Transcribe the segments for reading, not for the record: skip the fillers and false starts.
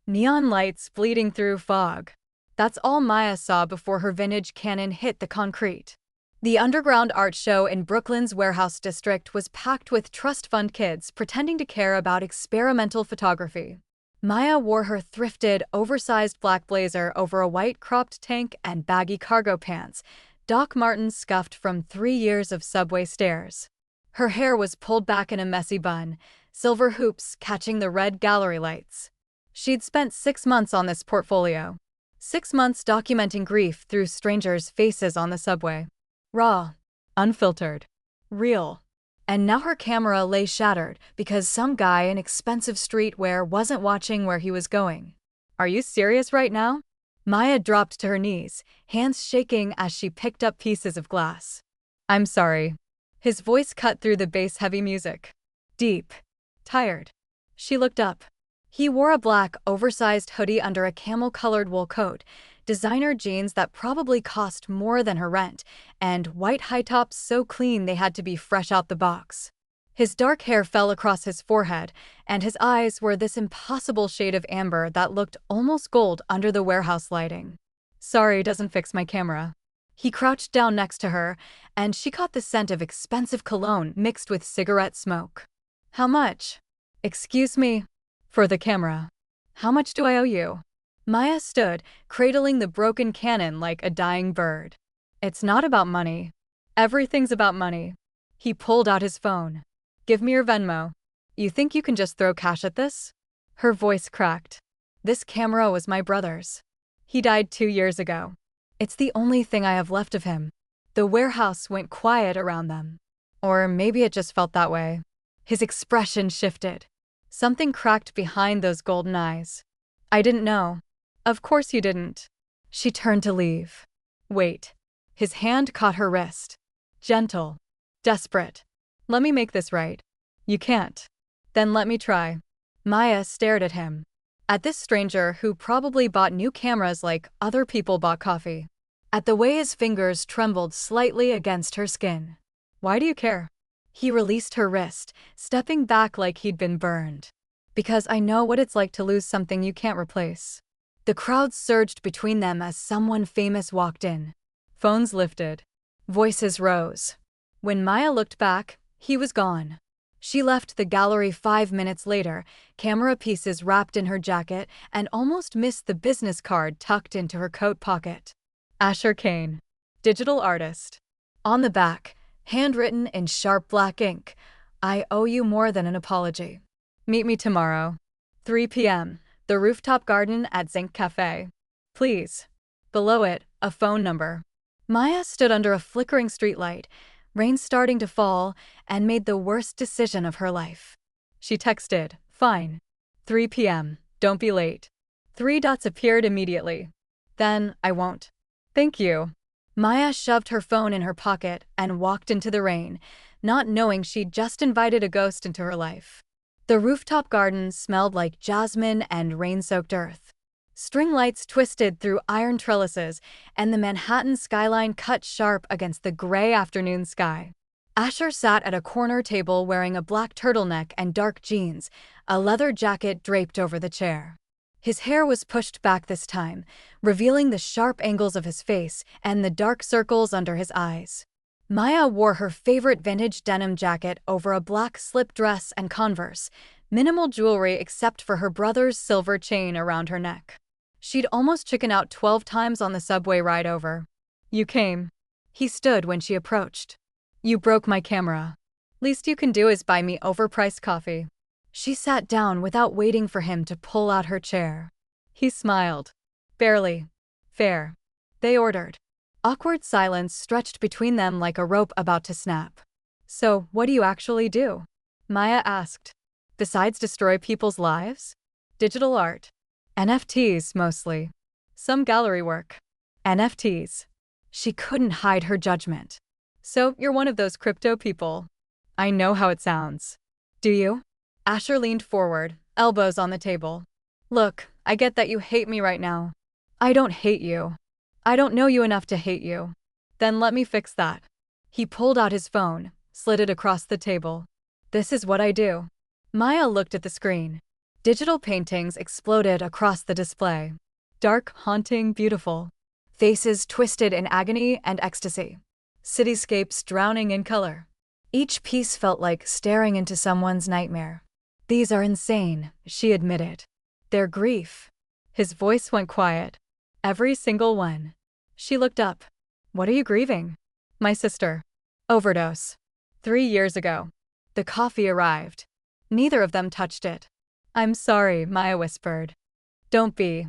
Neon lights bleeding through fog. That's all Maya saw before her vintage Canon hit the concrete. The underground art show in Brooklyn's warehouse district was packed with trust fund kids pretending to care about experimental photography. Maya wore her thrifted, oversized black blazer over a white cropped tank and baggy cargo pants, Doc Martens scuffed from 3 years of subway stairs. Her hair was pulled back in a messy bun, silver hoops catching the red gallery lights. She'd spent 6 months on this portfolio. 6 months documenting grief through strangers' faces on the subway. Raw, unfiltered, real. And now her camera lay shattered because some guy in expensive streetwear wasn't watching where he was going. Are you serious right now? Maya dropped to her knees, hands shaking as she picked up pieces of glass. I'm sorry. His voice cut through the bass-heavy music. Deep. Tired. She looked up. He wore a black, oversized hoodie under a camel-colored wool coat, designer jeans that probably cost more than her rent, and white high tops so clean they had to be fresh out the box. His dark hair fell across his forehead, and his eyes were this impossible shade of amber that looked almost gold under the warehouse lighting. Sorry, doesn't fix my camera. He crouched down next to her, and she caught the scent of expensive cologne mixed with cigarette smoke. How much? Excuse me? For the camera. How much do I owe you? Maya stood, cradling the broken Canon like a dying bird. It's not about money. Everything's about money. He pulled out his phone. Give me your Venmo. You think you can just throw cash at this? Her voice cracked. This camera was my brother's. He died 2 years ago. It's the only thing I have left of him. The warehouse went quiet around them. Or maybe it just felt that way. His expression shifted. Something cracked behind those golden eyes. I didn't know. Of course you didn't. She turned to leave. Wait. His hand caught her wrist. Gentle. Desperate. Let me make this right. You can't. Then let me try. Maya stared at him. At this stranger who probably bought new cameras like other people bought coffee. At the way his fingers trembled slightly against her skin. Why do you care? He released her wrist, stepping back like he'd been burned. Because I know what it's like to lose something you can't replace. The crowd surged between them as someone famous walked in. Phones lifted. Voices rose. When Maya looked back, he was gone. She left the gallery 5 minutes later, camera pieces wrapped in her jacket, and almost missed the business card tucked into her coat pocket. Asher Kane, digital artist. On the back, handwritten in sharp black ink, I owe you more than an apology. Meet me tomorrow. 3 p.m., the rooftop garden at Zinc Cafe. Please. Below it, a phone number. Maya stood under a flickering streetlight, rain starting to fall, and made the worst decision of her life. She texted, fine. 3 p.m., don't be late. 3 dots appeared immediately. Then, I won't. Thank you. Maya shoved her phone in her pocket and walked into the rain, not knowing she'd just invited a ghost into her life. The rooftop garden smelled like jasmine and rain-soaked earth. String lights twisted through iron trellises, and the Manhattan skyline cut sharp against the gray afternoon sky. Asher sat at a corner table wearing a black turtleneck and dark jeans, a leather jacket draped over the chair. His hair was pushed back this time, revealing the sharp angles of his face and the dark circles under his eyes. Maya wore her favorite vintage denim jacket over a black slip dress and Converse, minimal jewelry except for her brother's silver chain around her neck. She'd almost chickened out 12 times on the subway ride over. You came. He stood when she approached. You broke my camera. Least you can do is buy me overpriced coffee. She sat down without waiting for him to pull out her chair. He smiled. Barely. Fair. They ordered. Awkward silence stretched between them like a rope about to snap. So, what do you actually do? Maya asked. Besides destroy people's lives? Digital art. NFTs, mostly. Some gallery work. NFTs. She couldn't hide her judgment. So, you're one of those crypto people. I know how it sounds. Do you? Asher leaned forward, elbows on the table. Look, I get that you hate me right now. I don't hate you. I don't know you enough to hate you. Then let me fix that. He pulled out his phone, slid it across the table. This is what I do. Maya looked at the screen. Digital paintings exploded across the display. Dark, haunting, beautiful. Faces twisted in agony and ecstasy. Cityscapes drowning in color. Each piece felt like staring into someone's nightmare. These are insane, she admitted. Their grief. His voice went quiet. Every single one. She looked up. What are you grieving? My sister. Overdose. 3 years ago. The coffee arrived. Neither of them touched it. I'm sorry, Maya whispered. Don't be.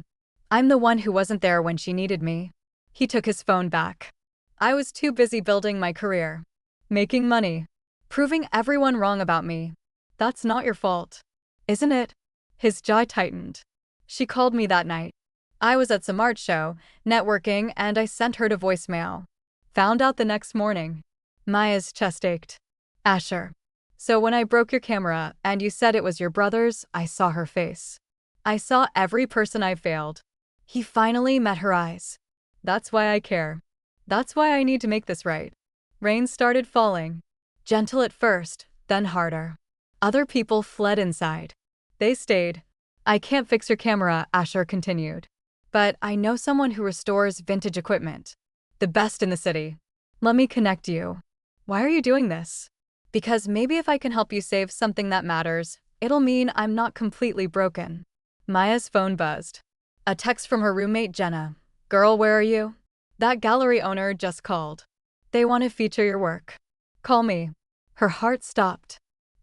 I'm the one who wasn't there when she needed me. He took his phone back. I was too busy building my career. Making money. Proving everyone wrong about me. That's not your fault. Isn't it? His jaw tightened. She called me that night. I was at some art show, networking, and I sent her to voicemail. Found out the next morning. Maya's chest ached. Asher. So when I broke your camera and you said it was your brother's, I saw her face. I saw every person I failed. He finally met her eyes. That's why I care. That's why I need to make this right. Rain started falling. Gentle at first, then harder. Other people fled inside. They stayed. I can't fix your camera, Asher continued. But I know someone who restores vintage equipment. The best in the city. Let me connect you. Why are you doing this? Because maybe if I can help you save something that matters, it'll mean I'm not completely broken. Maya's phone buzzed. A text from her roommate Jenna. Girl, where are you? That gallery owner just called. They want to feature your work. Call me. Her heart stopped.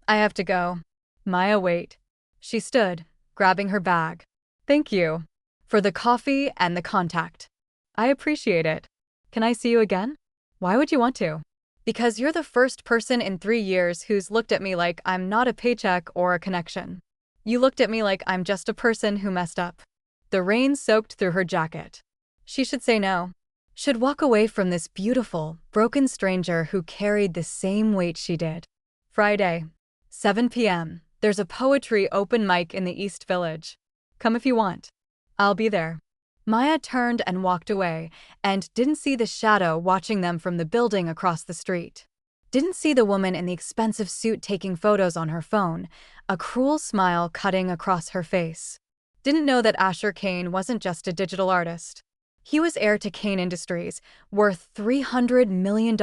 I have to go. Maya, wait. She stood, grabbing her bag. Thank you. For the coffee and the contact. I appreciate it. Can I see you again? Why would you want to? Because you're the first person in 3 years who's looked at me like I'm not a paycheck or a connection. You looked at me like I'm just a person who messed up. The rain soaked through her jacket. She should say no. Should walk away from this beautiful, broken stranger who carried the same weight she did. Friday, 7 p.m. There's a poetry open mic in the East Village. Come if you want. I'll be there. Maya turned and walked away, and didn't see the shadow watching them from the building across the street. Didn't see the woman in the expensive suit taking photos on her phone, a cruel smile cutting across her face. Didn't know that Asher Kane wasn't just a digital artist. He was heir to Kane Industries, worth $300 million,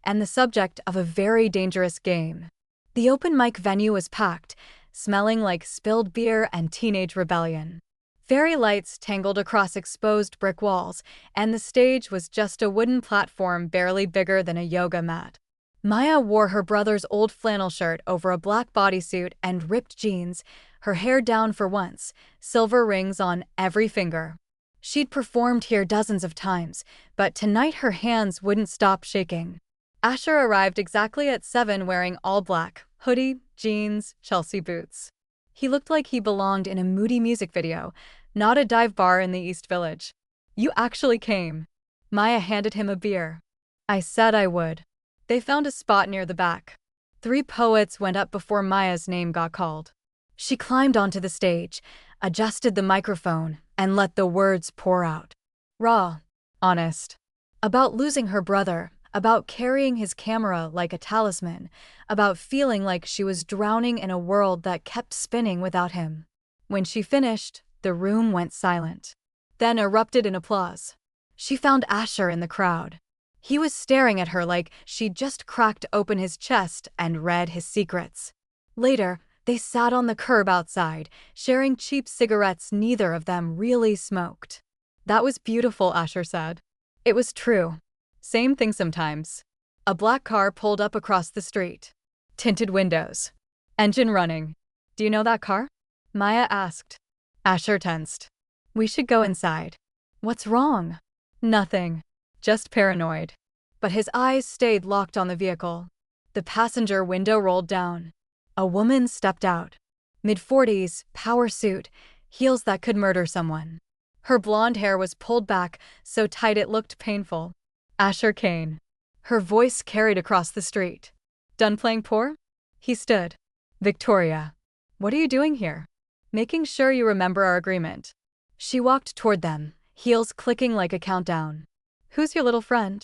and the subject of a very dangerous game. The open mic venue was packed, smelling like spilled beer and teenage rebellion. Fairy lights tangled across exposed brick walls, and the stage was just a wooden platform barely bigger than a yoga mat. Maya wore her brother's old flannel shirt over a black bodysuit and ripped jeans, her hair down for once, silver rings on every finger. She'd performed here dozens of times, but tonight her hands wouldn't stop shaking. Asher arrived exactly at 7 wearing all black, hoodie, jeans, Chelsea boots. He looked like he belonged in a moody music video, not a dive bar in the East Village. You actually came. Maya handed him a beer. I said I would. They found a spot near the back. 3 poets went up before Maya's name got called. She climbed onto the stage, adjusted the microphone, and let the words pour out. Raw. Honest. About losing her brother, about carrying his camera like a talisman, about feeling like she was drowning in a world that kept spinning without him. When she finished, the room went silent. Then erupted in applause. She found Asher in the crowd. He was staring at her like she'd just cracked open his chest and read his secrets. Later, they sat on the curb outside, sharing cheap cigarettes neither of them really smoked. That was beautiful, Asher said. It was true. Same thing sometimes. A black car pulled up across the street. Tinted windows. Engine running. Do you know that car? Maya asked. Asher tensed. We should go inside. What's wrong? Nothing. Just paranoid. But his eyes stayed locked on the vehicle. The passenger window rolled down. A woman stepped out. Mid-40s, power suit, heels that could murder someone. Her blonde hair was pulled back so tight it looked painful. Asher Kane. Her voice carried across the street. Done playing poor? He stood. Victoria. What are you doing here? Making sure you remember our agreement. She walked toward them, heels clicking like a countdown. Who's your little friend?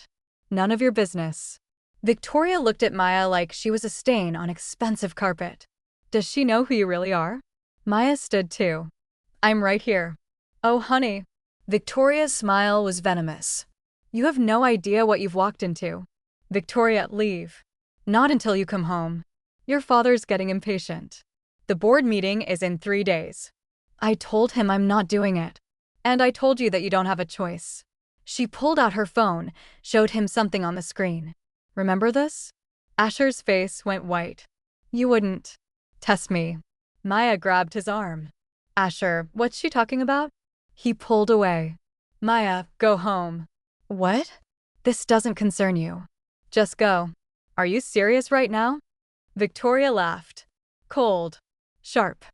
None of your business. Victoria looked at Maya like she was a stain on expensive carpet. Does she know who you really are? Maya stood too. I'm right here. Oh, honey. Victoria's smile was venomous. You have no idea what you've walked into. Victoria, leave. Not until you come home. Your father's getting impatient. The board meeting is in 3 days. I told him I'm not doing it. And I told you that you don't have a choice. She pulled out her phone, showed him something on the screen. Remember this? Asher's face went white. You wouldn't test me. Maya grabbed his arm. Asher, what's she talking about? He pulled away. Maya, go home. What? This doesn't concern you. Just go. Are you serious right now? Victoria laughed. Cold. Sharp.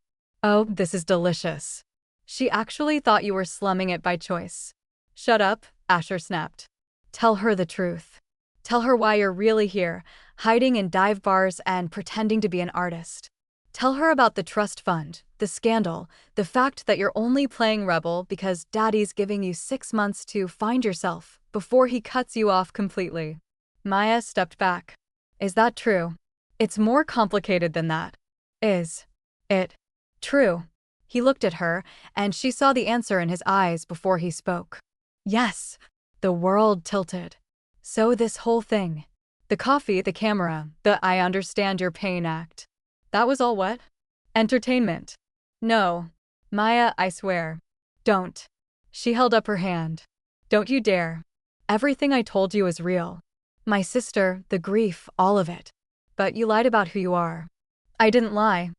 Oh, this is delicious. She actually thought you were slumming it by choice. Shut up, Asher snapped. Tell her the truth. Tell her why you're really here, hiding in dive bars and pretending to be an artist. Tell her about the trust fund, the scandal, the fact that you're only playing rebel because daddy's giving you 6 months to find yourself before he cuts you off completely. Maya stepped back. Is that true? It's more complicated than that. Is it true? He looked at her, and she saw the answer in his eyes before he spoke. Yes. The world tilted. So this whole thing. The coffee, the camera, the I understand your pain act. That was all what? Entertainment. No. Maya, I swear. Don't. She held up her hand. Don't you dare. Everything I told you is real. My sister, the grief, all of it. But you lied about who you are. I didn't lie.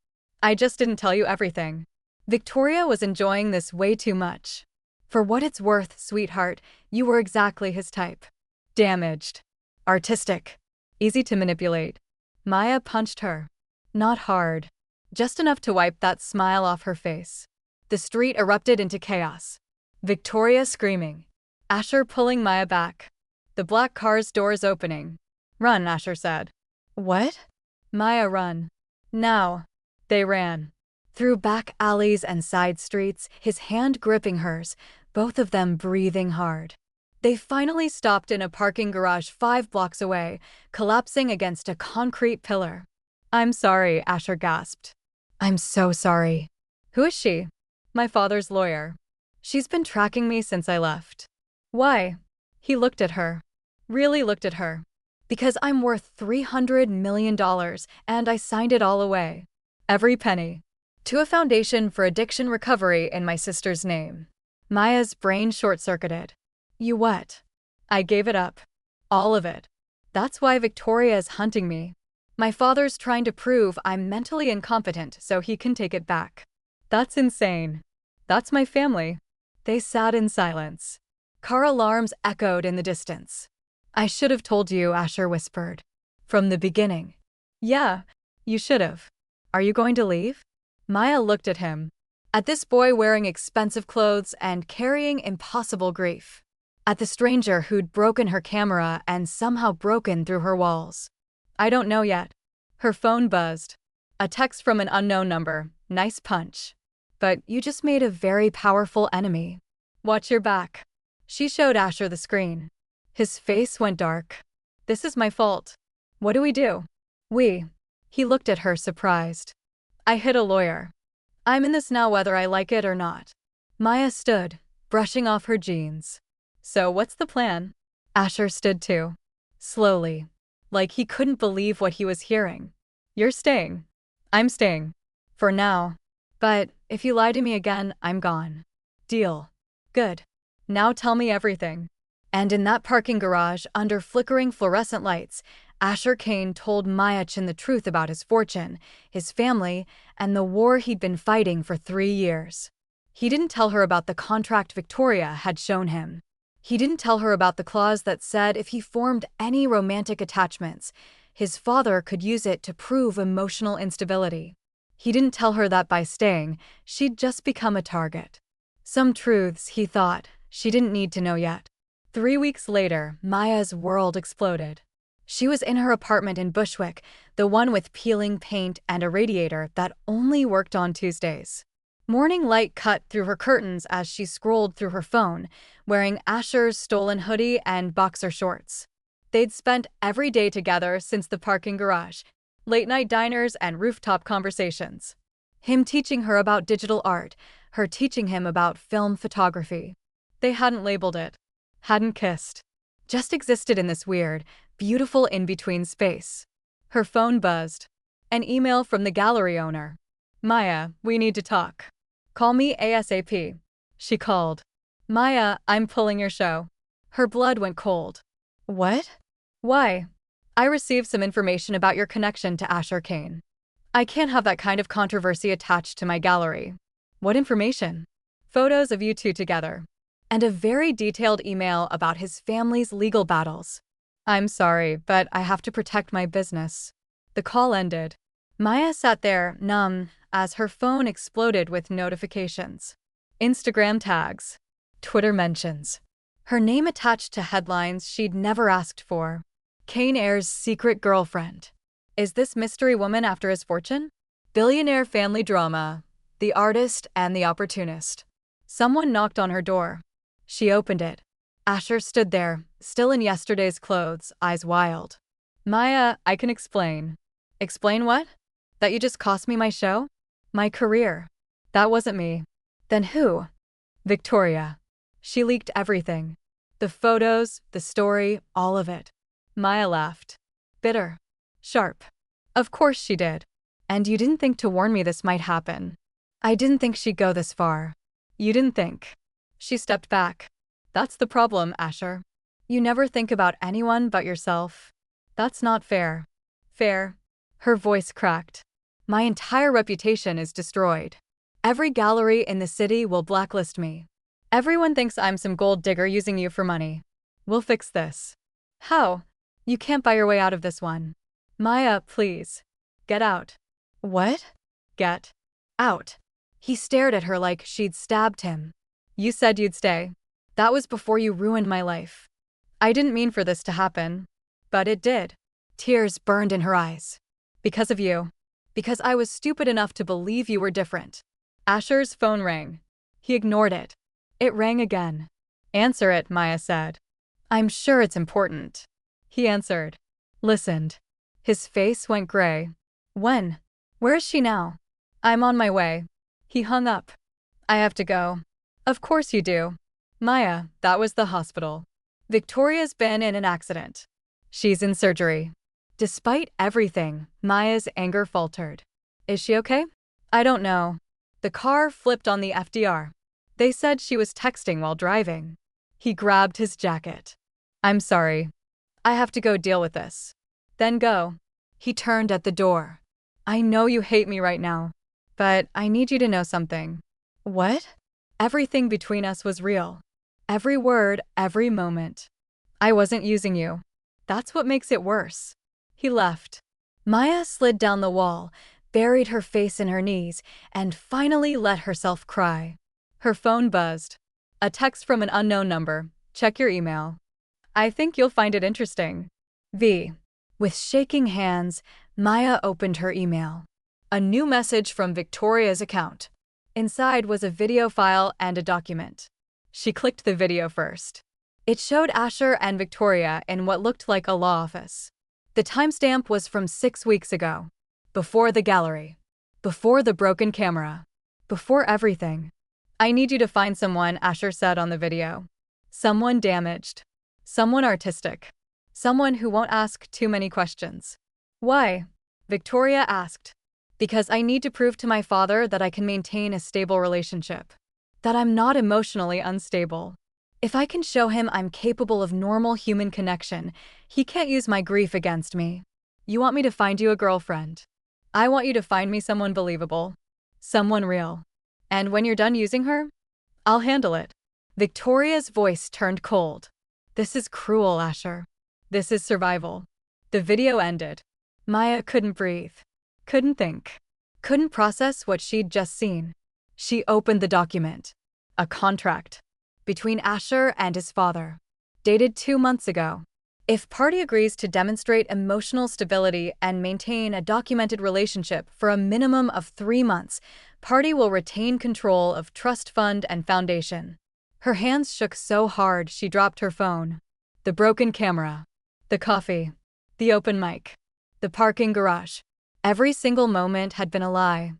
I just didn't tell you everything. Victoria was enjoying this way too much. For what it's worth, sweetheart, you were exactly his type. Damaged. Artistic. Easy to manipulate. Maya punched her. Not hard. Just enough to wipe that smile off her face. The street erupted into chaos. Victoria screaming. Asher pulling Maya back. The black car's doors opening. Run, Asher said. What? Maya, run. Now. They ran. Through back alleys and side streets, his hand gripping hers, both of them breathing hard. They finally stopped in a parking garage 5 blocks away, collapsing against a concrete pillar. I'm sorry, Asher gasped. I'm so sorry. Who is she? My father's lawyer. She's been tracking me since I left. Why? He looked at her. Really looked at her. Because I'm worth $300 million, and I signed it all away. Every penny. To a foundation for addiction recovery in my sister's name. Maya's brain short-circuited. You what? I gave it up. All of it. That's why Victoria is hunting me. My father's trying to prove I'm mentally incompetent so he can take it back. That's insane. That's my family. They sat in silence. Car alarms echoed in the distance. I should have told you, Asher whispered. From the beginning. Yeah, you should have. Are you going to leave? Maya looked at him. At this boy wearing expensive clothes and carrying impossible grief. At the stranger who'd broken her camera and somehow broken through her walls. I don't know yet. Her phone buzzed. A text from an unknown number. Nice punch. But you just made a very powerful enemy. Watch your back. She showed Asher the screen. His face went dark. This is my fault. What do we do? He looked at her surprised. I hit a lawyer. I'm in this now whether I like it or not. Maya stood, brushing off her jeans. So what's the plan? Asher stood too. Slowly. Like he couldn't believe what he was hearing. You're staying. I'm staying. For now. But if you lie to me again, I'm gone. Deal. Good. Now tell me everything. And in that parking garage, under flickering fluorescent lights, Asher Kane told Kai Chen the truth about his fortune, his family, and the war he'd been fighting for 3 years. He didn't tell her about the contract Victoria had shown him. He didn't tell her about the clause that said if he formed any romantic attachments, his father could use it to prove emotional instability. He didn't tell her that by staying, she'd just become a target. Some truths, he thought, she didn't need to know yet. 3 weeks later, Maya's world exploded. She was in her apartment in Bushwick, the one with peeling paint and a radiator that only worked on Tuesdays. Morning light cut through her curtains as she scrolled through her phone, wearing Asher's stolen hoodie and boxer shorts. They'd spent every day together since the parking garage, late-night diners and rooftop conversations. Him teaching her about digital art, her teaching him about film photography. They hadn't labeled it, hadn't kissed, just existed in this weird, beautiful in-between space. Her phone buzzed. An email from the gallery owner. Maya, we need to talk. Call me ASAP. She called. Maya, I'm pulling your show. Her blood went cold. What? Why? I received some information about your connection to Asher Kane. I can't have that kind of controversy attached to my gallery. What information? Photos of you two together. And a very detailed email about his family's legal battles. I'm sorry, but I have to protect my business. The call ended. Maya sat there, numb, as her phone exploded with notifications. Instagram tags. Twitter mentions. Her name attached to headlines she'd never asked for. Kane Heir's secret girlfriend. Is this mystery woman after his fortune? Billionaire family drama. The artist and the opportunist. Someone knocked on her door. She opened it. Asher stood there, still in yesterday's clothes, eyes wild. Maya, I can explain. Explain what? That you just cost me my show? My career. That wasn't me. Then who? Victoria. She leaked everything. The photos, the story, all of it. Maya laughed. Bitter. Sharp. Of course she did. And you didn't think to warn me this might happen. I didn't think she'd go this far. You didn't think. She stepped back. That's the problem, Asher. You never think about anyone but yourself. That's not fair. Fair. Her voice cracked. My entire reputation is destroyed. Every gallery in the city will blacklist me. Everyone thinks I'm some gold digger using you for money. We'll fix this. How? You can't buy your way out of this one. Maya, please. Get out. What? Get out. He stared at her like she'd stabbed him. You said you'd stay. That was before you ruined my life. I didn't mean for this to happen. But it did. Tears burned in her eyes. Because of you. Because I was stupid enough to believe you were different. Asher's phone rang. He ignored it. It rang again. Answer it, Maya said. I'm sure it's important. He answered. Listened. His face went gray. When? Where is she now? I'm on my way. He hung up. I have to go. Of course you do. Maya, that was the hospital. Victoria's been in an accident. She's in surgery. Despite everything, Maya's anger faltered. Is she okay? I don't know. The car flipped on the FDR. They said she was texting while driving. He grabbed his jacket. I'm sorry. I have to go deal with this. Then go. He turned at the door. I know you hate me right now, but I need you to know something. What? Everything between us was real. Every word, every moment. I wasn't using you. That's what makes it worse. He left. Maya slid down the wall, buried her face in her knees, and finally let herself cry. Her phone buzzed. A text from an unknown number. Check your email. I think you'll find it interesting. V. With shaking hands, Maya opened her email. A new message from Victoria's account. Inside was a video file and a document. She clicked the video first. It showed Asher and Victoria in what looked like a law office. The timestamp was from 6 weeks ago. Before the gallery. Before the broken camera. Before everything. I need you to find someone, Asher said on the video. Someone damaged. Someone artistic. Someone who won't ask too many questions. Why? Victoria asked. Because I need to prove to my father that I can maintain a stable relationship. That I'm not emotionally unstable. If I can show him I'm capable of normal human connection, he can't use my grief against me. You want me to find you a girlfriend. I want you to find me someone believable. Someone real. And when you're done using her, I'll handle it. Victoria's voice turned cold. This is cruel, Asher. This is survival. The video ended. Maya couldn't breathe. Couldn't think. Couldn't process what she'd just seen. She opened the document. A contract. Between Asher and his father. Dated 2 months ago. If party agrees to demonstrate emotional stability and maintain a documented relationship for a minimum of 3 months, party will retain control of trust fund and foundation. Her hands shook so hard she dropped her phone. The broken camera. The coffee. The open mic. The parking garage. Every single moment had been a lie.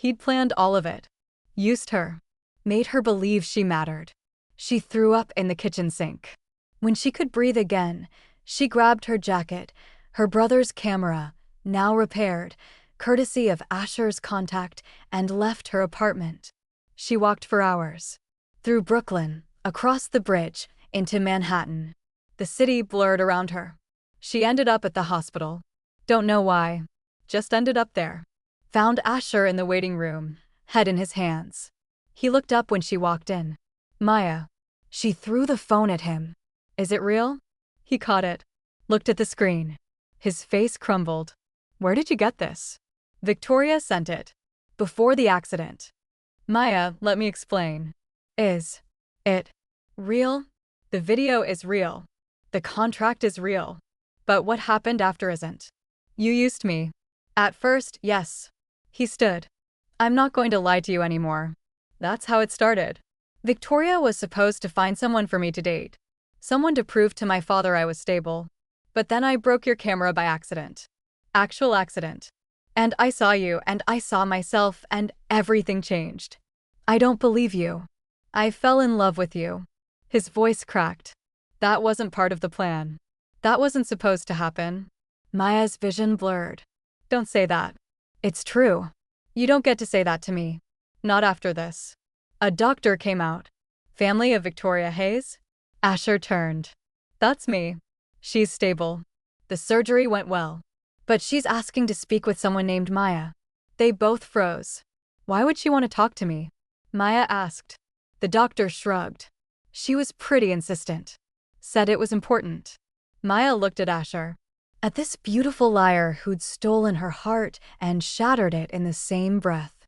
He'd planned all of it. Used her. Made her believe she mattered. She threw up in the kitchen sink. When she could breathe again, she grabbed her jacket, her brother's camera, now repaired, courtesy of Asher's contact, and left her apartment. She walked for hours. Through Brooklyn, across the bridge, into Manhattan. The city blurred around her. She ended up at the hospital. Don't know why. Just ended up there. Found Asher in the waiting room, head in his hands. He looked up when she walked in. Maya. She threw the phone at him. Is it real? He caught it. Looked at the screen. His face crumbled. Where did you get this? Victoria sent it. Before the accident. Maya, let me explain. Is it real? The video is real. The contract is real. But what happened after isn't. You used me. At first, yes. He stood. I'm not going to lie to you anymore. That's how it started. Victoria was supposed to find someone for me to date. Someone to prove to my father I was stable. But then I broke your camera by accident. Actual accident. And I saw you, and I saw myself, and everything changed. I don't believe you. I fell in love with you. His voice cracked. That wasn't part of the plan. That wasn't supposed to happen. Maya's vision blurred. Don't say that. It's true. You don't get to say that to me. Not after this. A doctor came out. Family of Victoria Hayes? Asher turned. That's me. She's stable. The surgery went well. But she's asking to speak with someone named Maya. They both froze. Why would she want to talk to me? Maya asked. The doctor shrugged. She was pretty insistent. Said it was important. Maya looked at Asher. At this beautiful liar who'd stolen her heart and shattered it in the same breath.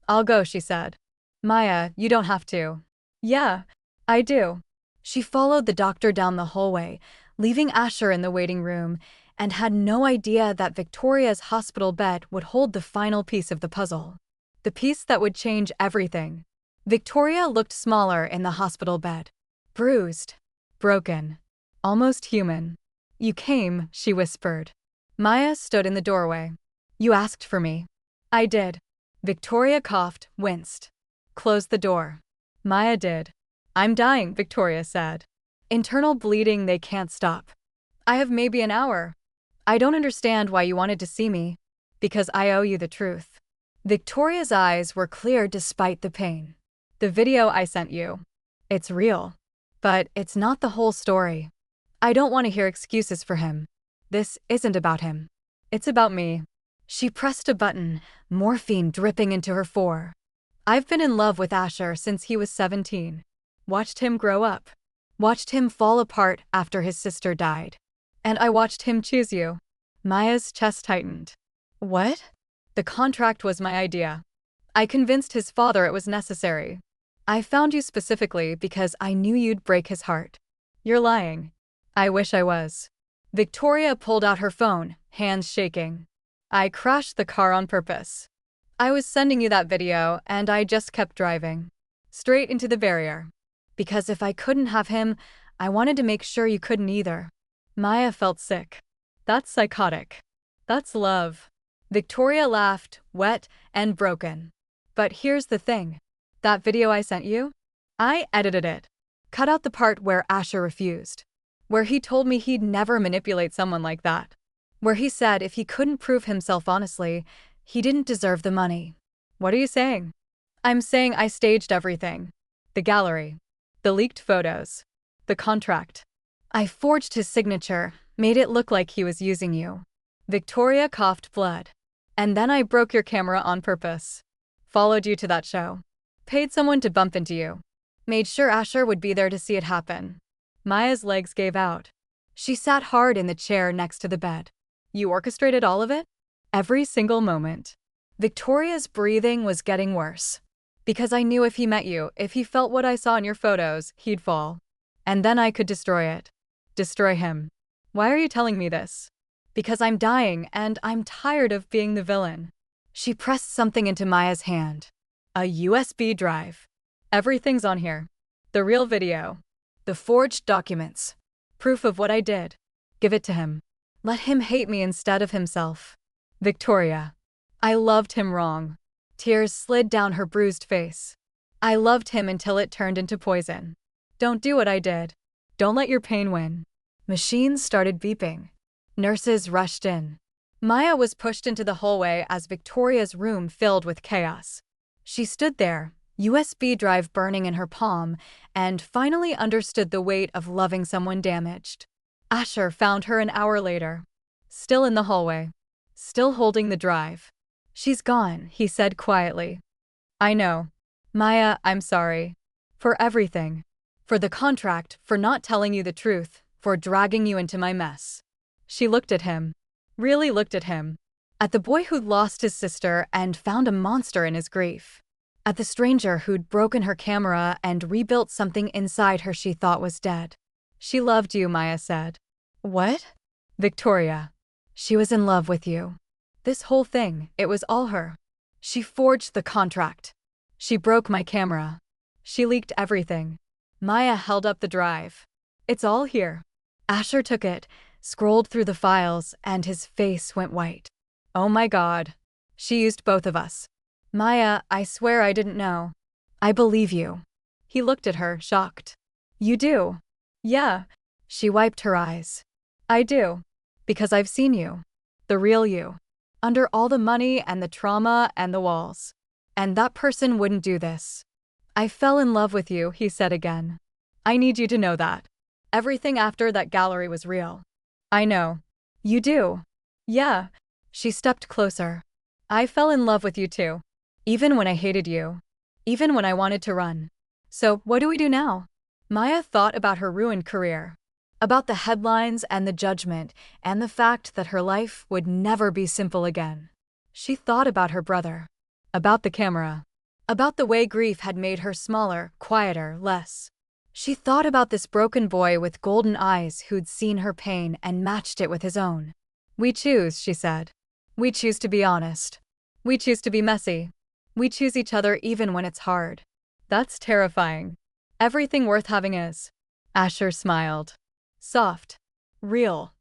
I'll go, she said. Maya, you don't have to. Yeah, I do. She followed the doctor down the hallway, leaving Asher in the waiting room, and had no idea that Victoria's hospital bed would hold the final piece of the puzzle. The piece that would change everything. Victoria looked smaller in the hospital bed. Bruised. Broken. Almost human. You came, she whispered. Maya stood in the doorway. You asked for me. I did. Victoria coughed, winced. Closed the door. Maya did. I'm dying, Victoria said. Internal bleeding they can't stop. I have maybe an hour. I don't understand why you wanted to see me. Because I owe you the truth. Victoria's eyes were clear despite the pain. The video I sent you. It's real. But it's not the whole story. I don't want to hear excuses for him. This isn't about him. It's about me. She pressed a button, morphine dripping into her fore. I've been in love with Asher since he was 17. Watched him grow up. Watched him fall apart after his sister died. And I watched him choose you. Maya's chest tightened. What? The contract was my idea. I convinced his father it was necessary. I found you specifically because I knew you'd break his heart. You're lying. I wish I was. Victoria pulled out her phone, hands shaking. I crashed the car on purpose. I was sending you that video, and I just kept driving. Straight into the barrier. Because if I couldn't have him, I wanted to make sure you couldn't either. Maya felt sick. That's psychotic. That's love. Victoria laughed, wet and broken. But here's the thing. That video I sent you? I edited it. Cut out the part where Asher refused. Where he told me he'd never manipulate someone like that. Where he said if he couldn't prove himself honestly, he didn't deserve the money. What are you saying? I'm saying I staged everything. The gallery. The leaked photos. The contract. I forged his signature, made it look like he was using you. Victoria coughed blood. And then I broke your camera on purpose. Followed you to that show. Paid someone to bump into you. Made sure Asher would be there to see it happen. Maya's legs gave out. She sat hard in the chair next to the bed. You orchestrated all of it? Every single moment. Victoria's breathing was getting worse. Because I knew if he met you, if he felt what I saw in your photos, he'd fall. And then I could destroy it. Destroy him. Why are you telling me this? Because I'm dying and I'm tired of being the villain. She pressed something into Maya's hand. A USB drive. Everything's on here. The real video. The forged documents. Proof of what I did. Give it to him. Let him hate me instead of himself. Victoria. I loved him wrong. Tears slid down her bruised face. I loved him until it turned into poison. Don't do what I did. Don't let your pain win. Machines started beeping. Nurses rushed in. Maya was pushed into the hallway as Victoria's room filled with chaos. She stood there, USB drive burning in her palm, and finally understood the weight of loving someone damaged. Asher found her an hour later, still in the hallway, still holding the drive. She's gone, he said quietly. I know. Maya, I'm sorry. For everything. For the contract, for not telling you the truth, for dragging you into my mess. She looked at him. Really looked at him. At the boy who'd lost his sister and found a monster in his grief. At the stranger who'd broken her camera and rebuilt something inside her she thought was dead. She loved you, Maya said. What? Victoria. She was in love with you. This whole thing, it was all her. She forged the contract. She broke my camera. She leaked everything. Maya held up the drive. It's all here. Asher took it, scrolled through the files, and his face went white. Oh my God. She used both of us. Maya, I swear I didn't know. I believe you. He looked at her, shocked. You do? Yeah. She wiped her eyes. I do. Because I've seen you. The real you. Under all the money and the trauma and the walls. And that person wouldn't do this. I fell in love with you, he said again. I need you to know that. Everything after that gallery was real. I know. You do? Yeah. She stepped closer. I fell in love with you too. Even when I hated you. Even when I wanted to run. So, what do we do now? Maya thought about her ruined career. About the headlines and the judgment, and the fact that her life would never be simple again. She thought about her brother. About the camera. About the way grief had made her smaller, quieter, less. She thought about this broken boy with golden eyes who'd seen her pain and matched it with his own. We choose, she said. We choose to be honest. We choose to be messy. We choose each other even when it's hard. That's terrifying. Everything worth having is. Asher smiled. Soft. Real.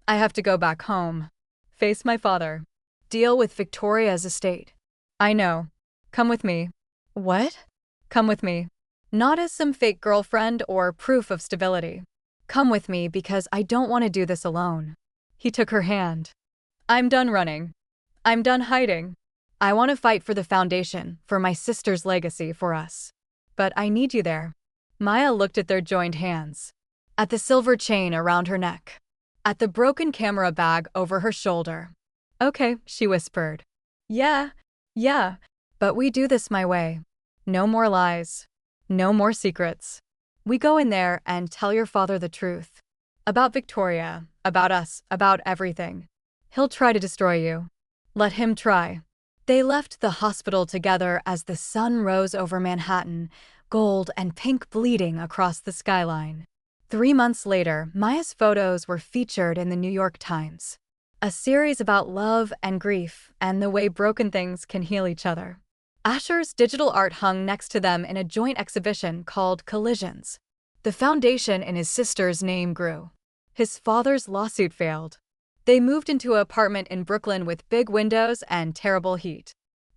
I have to go back home. Face my father. Deal with Victoria's estate. I know. Come with me. What? Come with me. Not as some fake girlfriend or proof of stability. Come with me because I don't want to do this alone. He took her hand. I'm done running. I'm done hiding. I want to fight for the foundation, for my sister's legacy, for us. But I need you there. Maya looked at their joined hands. At the silver chain around her neck. At the broken camera bag over her shoulder. Okay, she whispered. Yeah. But we do this my way. No more lies. No more secrets. We go in there and tell your father the truth. About Victoria, about us, about everything. He'll try to destroy you. Let him try. They left the hospital together as the sun rose over Manhattan, gold and pink bleeding across the skyline. 3 months later, Maya's photos were featured in the New York Times. A series about love and grief and the way broken things can heal each other. Asher's digital art hung next to them in a joint exhibition called Collisions. The foundation in his sister's name grew. His father's lawsuit failed. They moved into an apartment in Brooklyn with big windows and terrible heat.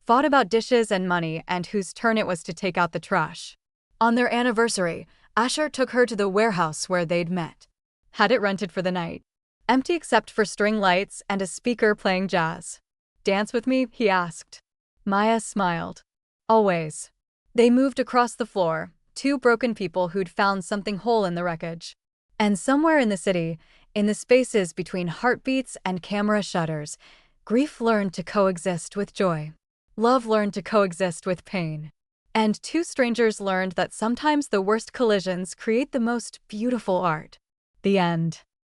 Fought about dishes and money and whose turn it was to take out the trash. On their anniversary, Asher took her to the warehouse where they'd met. Had it rented for the night. Empty except for string lights and a speaker playing jazz. Dance with me? He asked. Maya smiled. Always. They moved across the floor, 2 broken people who'd found something whole in the wreckage. And somewhere in the city, in the spaces between heartbeats and camera shutters, grief learned to coexist with joy. Love learned to coexist with pain. And 2 strangers learned that sometimes the worst collisions create the most beautiful art. The end.